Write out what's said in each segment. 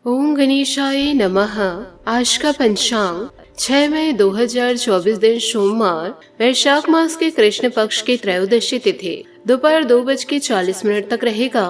ओम गणेशाय नमः। आज का पंचांग 6 मई 2024 दिन सोमवार, वैशाख मास के कृष्ण पक्ष की त्रयोदशी तिथि दोपहर 2:40 तक रहेगा।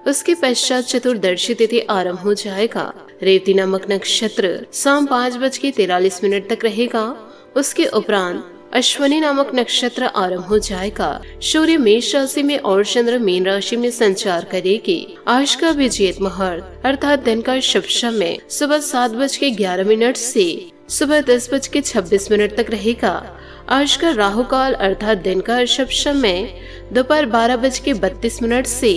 उसके पश्चात चतुर्दशी तिथि आरंभ हो जाएगा। रेवती नामक नक्षत्र शाम 5:43 तक रहेगा। उसके उपरांत अश्विनी नामक नक्षत्र आरंभ हो जाएगा। सूर्य मेष राशि में और चंद्र मीन राशि में संचार करेगी। आज का अभिजीत मुहूर्त अर्थात दिन का शुभ समय सुबह 7:11 से सुबह 10:26 तक रहेगा। आज का राहु काल अर्थात दिन का शुभ समय दोपहर 12:32 से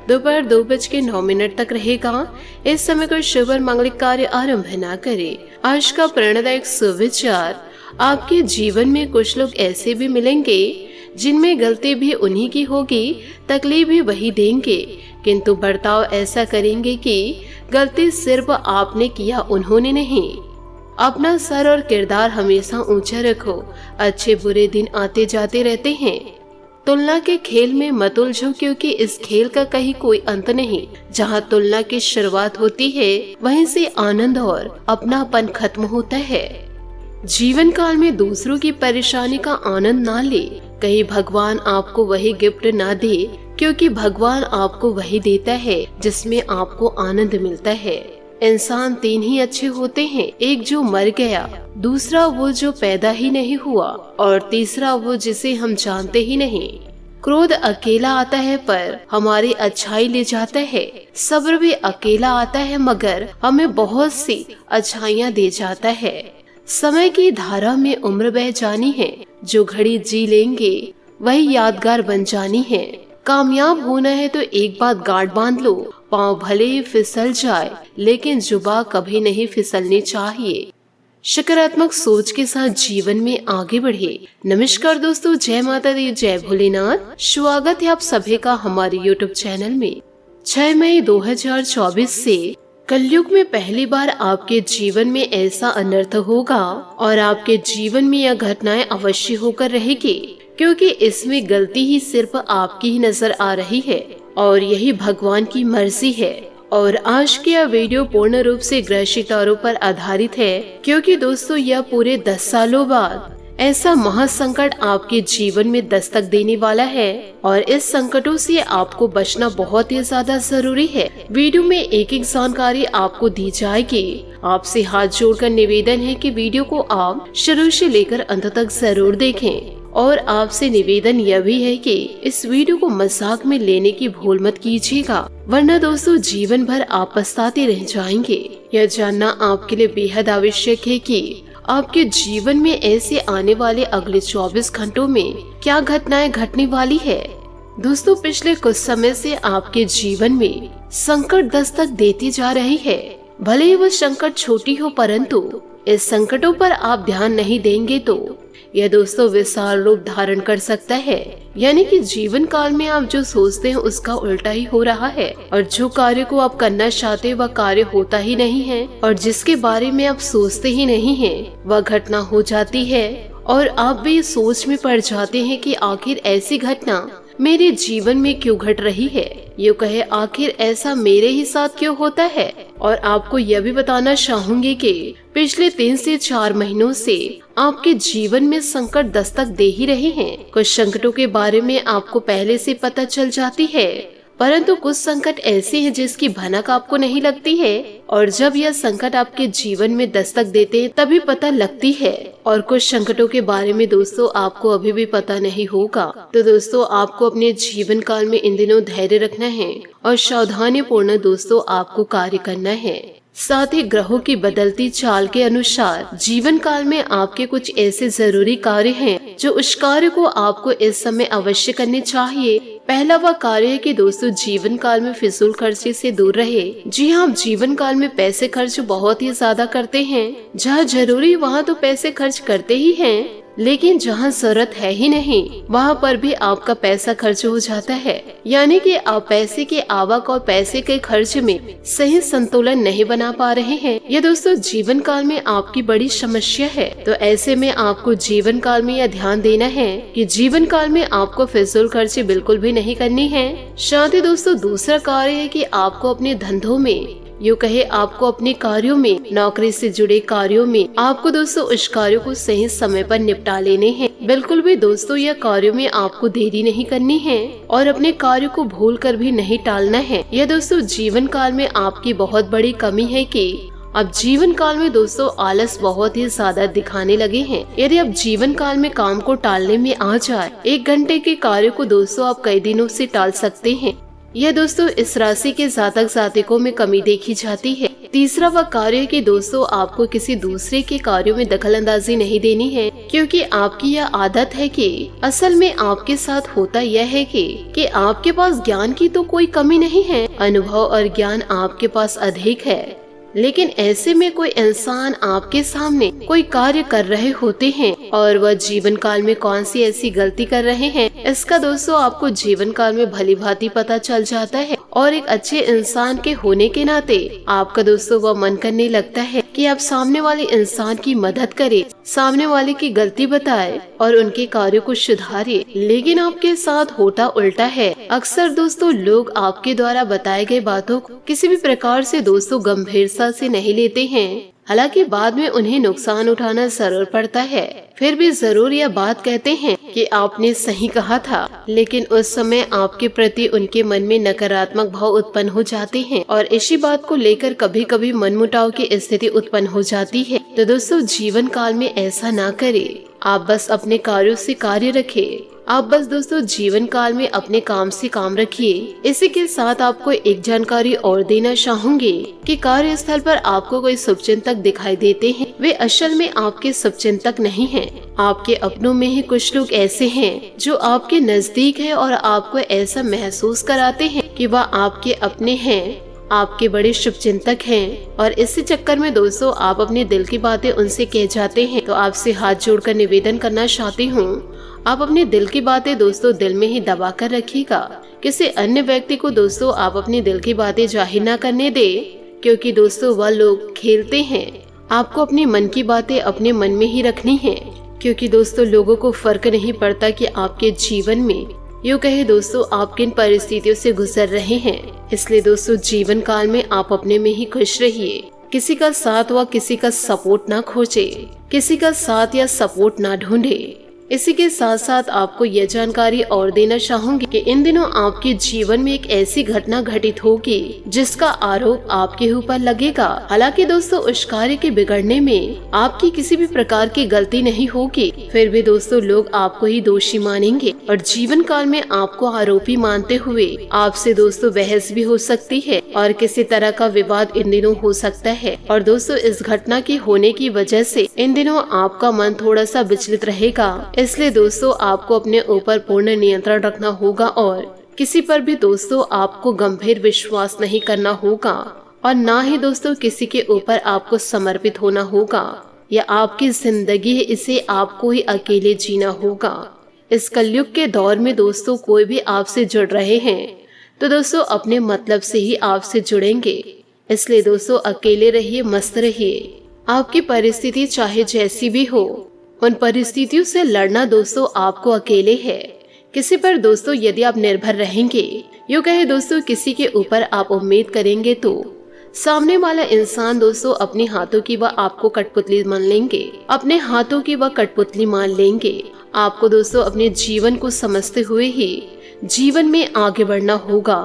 दोपहर 2:09 तक रहेगा। इस समय कोई शुभ और मांगलिक कार्य आरंभ न करे। आज का प्रेरणादायक सुविचार, आपके जीवन में कुछ लोग ऐसे भी मिलेंगे जिनमें गलती भी उन्हीं की होगी, तकलीफ भी वही देंगे, किंतु बर्ताव ऐसा करेंगे कि गलती सिर्फ आपने किया, उन्होंने नहीं। अपना सर और किरदार हमेशा ऊंचा रखो। अच्छे बुरे दिन आते जाते रहते हैं। तुलना के खेल में मत उलझो, क्योंकि इस खेल का कहीं कोई अंत नहीं। जहाँ तुलना की शुरुआत होती है वहीं से आनंद और अपनापन खत्म होता है। जीवन काल में दूसरों की परेशानी का आनंद ना ले। कहीं भगवान आपको वही गिफ्ट ना दे, क्योंकि भगवान आपको वही देता है जिसमें आपको आनंद मिलता है। इंसान 3 ही अच्छे होते हैं, एक जो मर गया, दूसरा वो जो पैदा ही नहीं हुआ, और तीसरा वो जिसे हम जानते ही नहीं। क्रोध अकेला आता है पर हमारी अच्छाई ले जाता है। सब्र भी अकेला आता है मगर हमें बहुत सी अच्छाइयाँ दे जाता है। समय की धारा में उम्र बह जानी है। जो घड़ी जी लेंगे वही यादगार बन जानी है। कामयाब होना है तो एक बात गांठ बांध लो, पाँव भले ही फिसल जाए लेकिन जुबान कभी नहीं फिसलनी चाहिए। सकारात्मक सोच के साथ जीवन में आगे बढ़े। नमस्कार दोस्तों, जय माता दी, जय भोलेनाथ। स्वागत है आप सभी का हमारे YouTube चैनल में। 6 मई 2024 से कलयुग में पहली बार आपके जीवन में ऐसा अनर्थ होगा और आपके जीवन में यह घटनाएं अवश्य होकर रहेगी, क्योंकि इसमें गलती ही सिर्फ आपकी ही नजर आ रही है और यही भगवान की मर्जी है। और आज की यह वीडियो पूर्ण रूप से ग्रह सितारों पर आधारित है, क्योंकि दोस्तों यह पूरे 10 सालों बाद ऐसा महासंकट आपके जीवन में दस्तक देने वाला है और इस संकटों से आपको बचना बहुत ही ज्यादा जरूरी है। वीडियो में एक जानकारी आपको दी जाएगी। आपसे हाथ जोड़कर निवेदन है कि वीडियो को आप शुरू से लेकर अंत तक जरूर देखें। और आपसे निवेदन यह भी है कि इस वीडियो को मजाक में लेने की भूल मत कीजिएगा, वरना दोस्तों जीवन भर आप पछताते रह जाएंगे। यह जानना आपके लिए बेहद आवश्यक है कि आपके जीवन में ऐसे आने वाले अगले 24 घंटों में क्या घटनाएं घटने वाली है। दोस्तों पिछले कुछ समय से आपके जीवन में संकट दस्तक देती जा रही है। भले ही वह संकट छोटी हो, परंतु इस संकटों पर आप ध्यान नहीं देंगे तो यह दोस्तों विशाल रूप धारण कर सकता है। यानी कि जीवन काल में आप जो सोचते हैं उसका उल्टा ही हो रहा है, और जो कार्य को आप करना चाहते हैं वह कार्य होता ही नहीं है, और जिसके बारे में आप सोचते ही नहीं हैं वह घटना हो जाती है। और आप भी सोच में पड़ जाते हैं कि आखिर ऐसी घटना मेरे जीवन में क्यों घट रही है। ये कहे आखिर ऐसा मेरे ही साथ क्यों होता है। और आपको यह भी बताना चाहूंगी कि पिछले 3 से 4 महीनों से आपके जीवन में संकट दस्तक दे ही रहे हैं। कुछ संकटों के बारे में आपको पहले से पता चल जाती है, परंतु कुछ संकट ऐसे हैं जिसकी भनक आपको नहीं लगती है, और जब यह संकट आपके जीवन में दस्तक देते हैं तभी पता लगती है। और कुछ संकटों के बारे में दोस्तों आपको अभी भी पता नहीं होगा। तो दोस्तों आपको अपने जीवन काल में इन दिनों धैर्य रखना है और सावधानी पूर्ण दोस्तों आपको कार्य करना है। साथ ही ग्रहों की बदलती चाल के अनुसार जीवन काल में आपके कुछ ऐसे जरूरी कार्य हैं जो उस कार्य को आपको इस समय अवश्य करने चाहिए। पहला वह कार्य है कि दोस्तों जीवन काल में फिजूल खर्ची से दूर रहे। जी हाँ, जीवन काल में पैसे खर्च बहुत ही ज्यादा करते हैं। जहाँ जरूरी वहाँ तो पैसे खर्च करते ही हैं, लेकिन जहाँ जरूरत है ही नहीं वहाँ पर भी आपका पैसा खर्च हो जाता है। यानी कि आप पैसे के आवक और पैसे के खर्च में सही संतुलन नहीं बना पा रहे हैं। ये दोस्तों जीवन काल में आपकी बड़ी समस्या है। तो ऐसे में आपको जीवन काल में यह ध्यान देना है कि जीवन काल में आपको फिजूल खर्ची बिल्कुल भी नहीं करनी है। साथ ही दोस्तों दूसरा कार्य है कि आपको अपने धंधों में यूँ कहे आपको अपने कार्यों में, नौकरी से जुड़े कार्यों में आपको दोस्तों उस कार्यों को सही समय पर निपटा लेने हैं। बिल्कुल भी दोस्तों यह कार्यों में आपको देरी नहीं करनी है और अपने कार्यों को भूल कर भी नहीं टालना है। यह दोस्तों जीवन काल में आपकी बहुत बड़ी कमी है कि अब जीवन काल में दोस्तों आलस बहुत ही ज्यादा दिखाने लगे हैं। यदि आप जीवन काल में काम को टालने में आ जाए, 1 घंटे के कार्य को दोस्तों आप कई दिनों से टाल सकते हैं। यह दोस्तों इस राशि के जातक जातिकों में कमी देखी जाती है। तीसरा वह कार्य है कि दोस्तों आपको किसी दूसरे के कार्यों में दखल अंदाजी नहीं देनी है, क्योंकि आपकी यह आदत है कि असल में आपके साथ होता यह है कि आपके पास ज्ञान की तो कोई कमी नहीं है, अनुभव और ज्ञान आपके पास अधिक है, लेकिन ऐसे में कोई इंसान आपके सामने कोई कार्य कर रहे होते हैं और वह जीवन काल में कौन सी ऐसी गलती कर रहे हैं, इसका दोस्तों आपको जीवन काल में भली भांति पता चल जाता है। और एक अच्छे इंसान के होने के नाते आपका दोस्तों वह मन करने लगता है कि आप सामने वाले इंसान की मदद करें, सामने वाले की गलती बताए और उनके कार्यों को सुधारे। लेकिन आपके साथ होता उल्टा है। अक्सर दोस्तों लोग आपके द्वारा बताए गए बातों को किसी भी प्रकार से दोस्तों गंभीरता से नहीं लेते हैं। हालांकि बाद में उन्हें नुकसान उठाना जरूर पड़ता है, फिर भी जरूर यह बात कहते हैं कि आपने सही कहा था। लेकिन उस समय आपके प्रति उनके मन में नकारात्मक भाव उत्पन्न हो जाते हैं और इसी बात को लेकर कभी कभी मनमुटाव की स्थिति उत्पन्न हो जाती है। तो दोस्तों जीवन काल में ऐसा ना करें। आप बस अपने कार्यों से कार्य रखें। आप बस दोस्तों जीवन काल में अपने काम से काम रखिए। इसी के साथ आपको एक जानकारी और देना चाहूंगी कि कार्यस्थल पर आपको कोई शुभचिंतक दिखाई देते हैं, वे असल में आपके शुभचिंतक नहीं हैं। आपके अपनों में ही कुछ लोग ऐसे हैं जो आपके नजदीक है और आपको ऐसा महसूस कराते हैं कि वह आपके अपने हैं, आपके बड़े शुभचिंतक हैं। और इसी चक्कर में दोस्तों आप अपने दिल की बातें उनसे कह जाते हैं। तो आपसे हाथ जोड़कर निवेदन करना चाहती हूँ, आप अपने दिल की बातें दोस्तों दिल में ही दबा कर रखिएगा। किसी अन्य व्यक्ति को दोस्तों आप अपनी दिल की बातें जाहिर न करने दे, क्योंकि दोस्तों वह लोग खेलते हैं। आपको अपनी मन की बातें अपने मन में ही रखनी है, क्योंकि दोस्तों लोगों को फर्क नहीं पड़ता कि आपके जीवन में यूँ कहे दोस्तों आप किन परिस्थितियों से गुजर रहे हैं। इसलिए दोस्तों जीवन काल में आप अपने में ही खुश रहिए। किसी का साथ व किसी का सपोर्ट ना खोजे, किसी का साथ या सपोर्ट ना ढूंढे। इसी के साथ साथ आपको यह जानकारी और देना चाहूंगी कि इन दिनों आपके जीवन में एक ऐसी घटना घटित होगी जिसका आरोप आपके ऊपर लगेगा। हालांकि दोस्तों उस कार्य के बिगड़ने में आपकी किसी भी प्रकार की गलती नहीं होगी, फिर भी दोस्तों लोग आपको ही दोषी मानेंगे और जीवन काल में आपको आरोपी मानते हुए आपसे दोस्तों बहस भी हो सकती है और किसी तरह का विवाद इन दिनों हो सकता है। और दोस्तों इस घटना के होने की वजह से इन दिनों आपका मन थोड़ा सा विचलित रहेगा। इसलिए दोस्तों आपको अपने ऊपर पूर्ण नियंत्रण रखना होगा और किसी पर भी दोस्तों आपको गंभीर विश्वास नहीं करना होगा और ना ही दोस्तों किसी के ऊपर आपको समर्पित होना होगा। यह आपकी जिंदगी है, इसे आपको ही अकेले जीना होगा। इस कलयुग के दौर में दोस्तों कोई भी आपसे जुड़ रहे हैं तो दोस्तों अपने मतलब से ही आपसे जुड़ेंगे। इसलिए दोस्तों अकेले रहिए, मस्त रहिए। आपकी परिस्थिति चाहे जैसी भी हो, उन परिस्थितियों से लड़ना दोस्तों आपको अकेले है। किसी पर दोस्तों यदि आप निर्भर रहेंगे, यूँ कहे दोस्तों किसी के ऊपर आप उम्मीद करेंगे तो सामने वाला इंसान दोस्तों अपने हाथों की वह आपको कठपुतली मान लेंगे, अपने हाथों की वह कठपुतली मान लेंगे। आपको दोस्तों अपने जीवन को समझते हुए ही जीवन में आगे बढ़ना होगा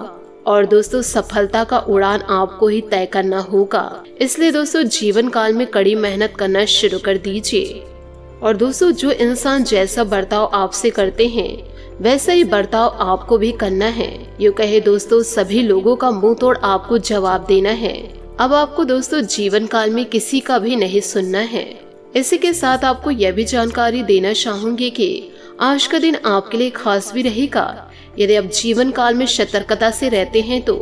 और दोस्तों सफलता का उड़ान आपको ही तय करना होगा। इसलिए दोस्तों जीवन काल में कड़ी मेहनत करना शुरू कर दीजिए। और दोस्तों जो इंसान जैसा बर्ताव आपसे करते हैं वैसा ही बर्ताव आपको भी करना है। यूँ कहे दोस्तों सभी लोगों का मुंह तोड़ आपको जवाब देना है। अब आपको दोस्तों जीवन काल में किसी का भी नहीं सुनना है। इसी के साथ आपको यह भी जानकारी देना चाहूंगी कि आज का दिन आपके लिए खास भी रहेगा यदि आप जीवन काल में सतर्कता से रहते हैं तो।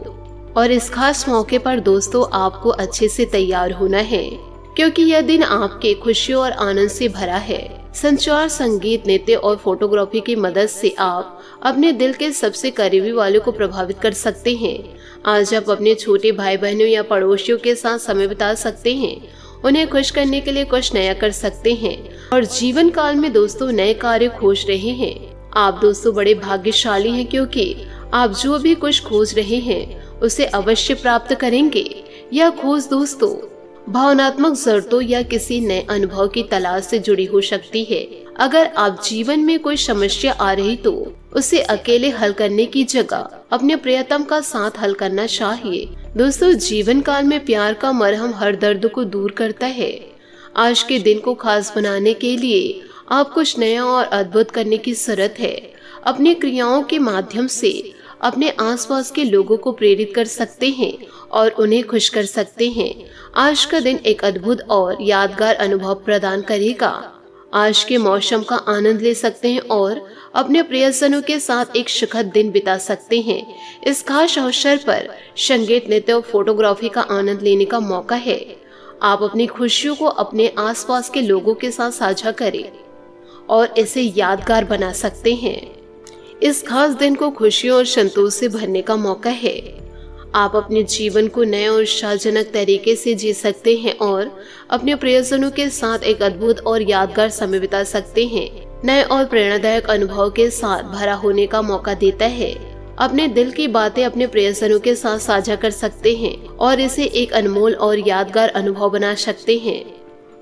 और इस खास मौके पर दोस्तों आपको अच्छे से तैयार होना है, क्योंकि यह दिन आपके खुशियों और आनंद से भरा है। संचार, संगीत, नृत्य और फोटोग्राफी की मदद से आप अपने दिल के सबसे करीबी वालों को प्रभावित कर सकते हैं। आज आप अपने छोटे भाई बहनों या पड़ोसियों के साथ समय बिता सकते हैं, उन्हें खुश करने के लिए कुछ नया कर सकते हैं और जीवन काल में दोस्तों नए कार्य खोज रहे हैं। आप दोस्तों बड़े भाग्यशाली हैं, क्योंकि आप जो भी कुछ खोज रहे हैं उसे अवश्य प्राप्त करेंगे, यह खोज दोस्तों भावनात्मक जरूरतों या किसी नए अनुभव की तलाश से जुड़ी हो सकती है। अगर आप जीवन में कोई समस्या आ रही तो उसे अकेले हल करने की जगह अपने प्रियतम का साथ हल करना चाहिए। दोस्तों, जीवन काल में प्यार का मरहम हर दर्द को दूर करता है। आज के दिन को खास बनाने के लिए आप कुछ नया और अद्भुत करने की जरूरत है। अपनी क्रियाओं के माध्यम से अपने आसपास के लोगों को प्रेरित कर सकते हैं और उन्हें खुश कर सकते हैं। आज का दिन एक अद्भुत और यादगार अनुभव प्रदान करेगा। आज के मौसम का आनंद ले सकते हैं और अपने प्रियजनों के साथ एक सुखद दिन बिता सकते हैं। इस खास अवसर पर संगीत, नृत्य और फोटोग्राफी का आनंद लेने का मौका है। आप अपनी खुशियों को अपने आसपास के लोगों के साथ साझा करें और इसे यादगार बना सकते हैं। इस खास दिन को खुशियों और संतोष से भरने का मौका है। आप अपने जीवन को नए और उत्साहजनक तरीके से जी सकते हैं और अपने प्रियजनों के साथ एक अद्भुत और यादगार समय बिता सकते हैं। नए और प्रेरणादायक अनुभव के साथ भरा होने का मौका देता है। अपने दिल की बातें अपने प्रियजनों के साथ साझा कर सकते हैं और इसे एक अनमोल और यादगार अनुभव बना सकते हैं।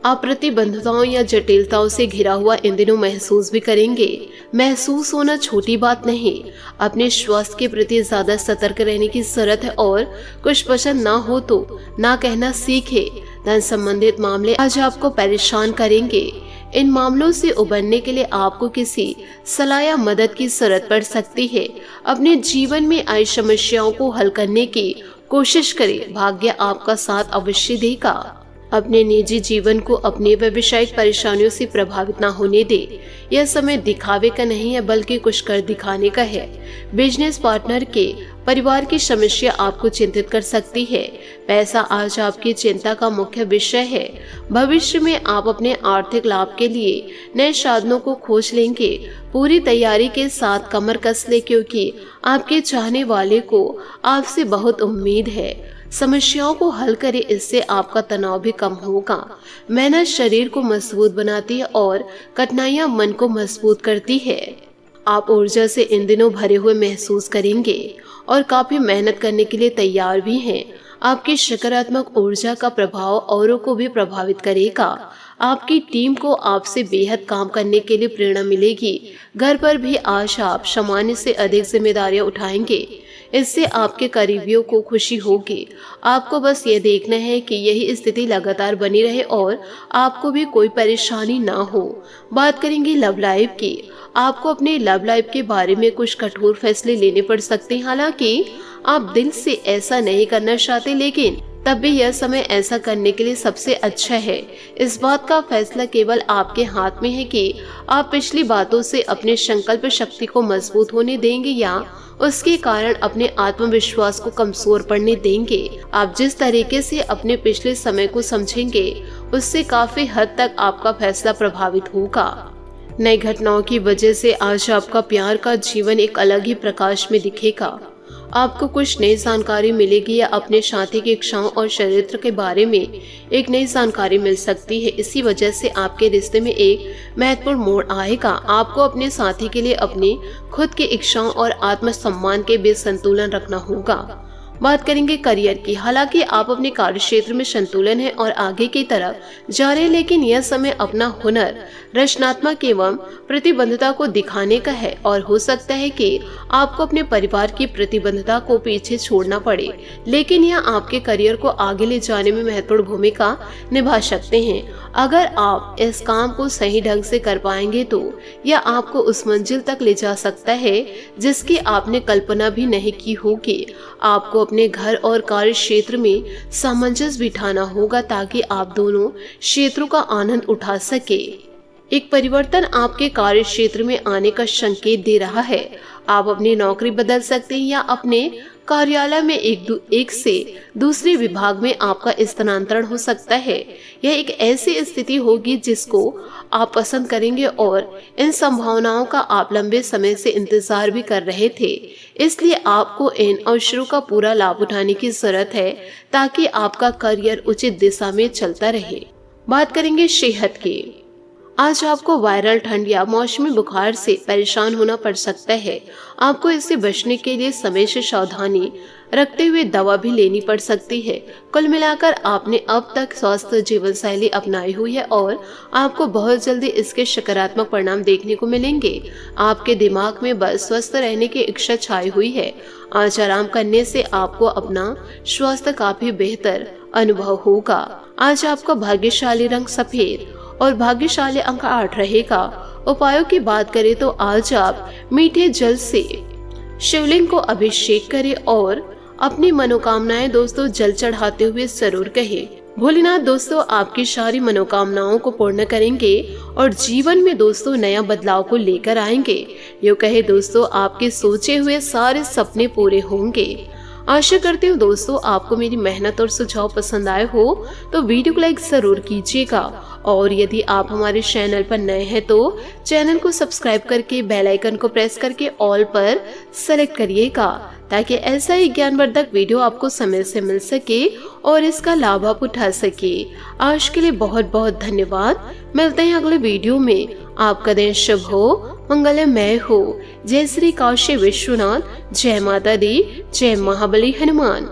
आप प्रतिबंधताओं या जटिलताओं से घिरा हुआ इन दिनों महसूस भी करेंगे। महसूस होना छोटी बात नहीं। अपने स्वास्थ्य के प्रति ज्यादा सतर्क रहने की जरूरत है और कुछ पसंद ना हो तो ना कहना सीखे। धन संबंधित मामले आज आपको परेशान करेंगे। इन मामलों से उबरने के लिए आपको किसी सलाह या मदद की जरूरत पड़ सकती है। अपने जीवन में आई समस्याओं को हल करने की कोशिश करें। भाग्य आपका साथ अवश्य देगा। अपने निजी जीवन को अपने व्यावसायिक परेशानियों से प्रभावित न होने दे। यह समय दिखावे का नहीं है बल्कि कुछ कर दिखाने का है। बिजनेस पार्टनर के परिवार की समस्या आपको चिंतित कर सकती है। पैसा आज आपकी चिंता का मुख्य विषय है। भविष्य में आप अपने आर्थिक लाभ के लिए नए साधनों को खोज लेंगे। पूरी तैयारी के साथ कमर कस ले क्योंकि आपके चाहने वाले को आपसे बहुत उम्मीद है। समस्याओं को हल करें, इससे आपका तनाव भी कम होगा। मेहनत शरीर को मजबूत बनाती है और कठिनाइयां मन को मजबूत करती है। आप ऊर्जा से इन दिनों भरे हुए महसूस करेंगे और काफी मेहनत करने के लिए तैयार भी हैं। आपकी सकारात्मक ऊर्जा का प्रभाव औरों को भी प्रभावित करेगा। आपकी टीम को आपसे बेहद काम करने के लिए प्रेरणा मिलेगी। घर पर भी आज आप सामान्य से अधिक जिम्मेदारियां उठाएंगे। इससे आपके करीबियों को खुशी होगी। आपको बस ये देखना है कि यही स्थिति लगातार बनी रहे और आपको भी कोई परेशानी ना हो। बात करेंगे लव लाइफ की। आपको अपने लव लाइफ के बारे में कुछ कठोर फैसले लेने पड़ सकते हैं। हालांकि आप दिल से ऐसा नहीं करना चाहते, लेकिन तब भी यह समय ऐसा करने के लिए सबसे अच्छा है। इस बात का फैसला केवल आपके हाथ में है कि आप पिछली बातों से अपने संकल्प शक्ति को मजबूत होने देंगे या उसके कारण अपने आत्मविश्वास को कमजोर पड़ने देंगे। आप जिस तरीके से अपने पिछले समय को समझेंगे उससे काफी हद तक आपका फैसला प्रभावित होगा। नई घटनाओं की वजह से आज आपका प्यार का जीवन एक अलग ही प्रकाश में दिखेगा। आपको कुछ नई जानकारी मिलेगी या अपने साथी की इच्छाओं और चरित्र के बारे में एक नई जानकारी मिल सकती है। इसी वजह से आपके रिश्ते में एक महत्वपूर्ण मोड़ आएगा। आपको अपने साथी के लिए अपनी खुद की इच्छाओं और आत्मसम्मान के बीच संतुलन रखना होगा। बात करेंगे करियर की। हालांकि आप अपने कार्य क्षेत्र में संतुलन है और आगे की तरफ जा रहे हैं, लेकिन यह समय अपना हुनर, रचनात्मक एवं प्रतिबद्धता को दिखाने का है और हो सकता है कि आपको अपने परिवार की प्रतिबद्धता को पीछे छोड़ना पड़े, लेकिन यह आपके करियर को आगे ले जाने में महत्वपूर्ण भूमिका निभा सकते हैं। अगर आप इस काम को सही ढंग से कर पाएंगे तो यह आपको उस मंजिल तक ले जा सकता है जिसकी आपने कल्पना भी नहीं की होगी। आपको अपने घर और कार्य क्षेत्र में सामंजस्य बिठाना होगा ताकि आप दोनों क्षेत्रों का आनंद उठा सके। एक परिवर्तन आपके कार्य क्षेत्र में आने का संकेत दे रहा है। आप अपनी नौकरी बदल सकते हैं या अपने कार्यालय में एक से दूसरे विभाग में आपका स्थानांतरण हो सकता है। यह एक ऐसी स्थिति होगी जिसको आप पसंद करेंगे और इन संभावनाओं का आप लंबे समय से इंतजार भी कर रहे थे। इसलिए आपको इन अवसरों का पूरा लाभ उठाने की जरूरत है ताकि आपका करियर उचित दिशा में चलता रहे। बात करेंगे सेहत की। आज आपको वायरल ठंड या मौसमी बुखार से परेशान होना पड़ सकता है। आपको इससे बचने के लिए समय से सावधानी रखते हुए दवा भी लेनी पड़ सकती है। कुल मिलाकर आपने अब तक स्वस्थ जीवन शैली अपनाई हुई है और आपको बहुत जल्दी इसके सकारात्मक परिणाम देखने को मिलेंगे। आपके दिमाग में बस स्वस्थ रहने की इच्छा छाई हुई है। आज आराम करने से आपको अपना स्वास्थ्य काफी बेहतर अनुभव होगा। आज आपका भाग्यशाली रंग सफेद और भाग्यशाली अंक 8 रहेगा। उपायों की बात करें तो आज आप मीठे जल से शिवलिंग को अभिषेक करें और अपनी मनोकामनाएं दोस्तों जल चढ़ाते हुए जरूर कहें। भोलेनाथ दोस्तों आपकी सारी मनोकामनाओं को पूर्ण करेंगे और जीवन में दोस्तों नया बदलाव को लेकर आएंगे। यूं कहे दोस्तों आपके सोचे हुए सारे सपने पूरे होंगे। आशा करती हूँ दोस्तों आपको मेरी मेहनत और सुझाव पसंद आए हो तो वीडियो को लाइक जरूर कीजिएगा और यदि आप हमारे चैनल पर नए हैं तो चैनल को सब्सक्राइब करके बेल आइकन को प्रेस करके ऑल पर सेलेक्ट करिएगा ताकि ऐसा ही ज्ञानवर्धक वीडियो आपको समय से मिल सके और इसका लाभ आप उठा सके। आज के लिए बहुत बहुत धन्यवाद। मिलते हैं अगले वीडियो में। आपका दिन शुभ हो, मंगलमय हो। जय श्री काशी विश्वनाथ, जय माता दी, जय महाबली हनुमान।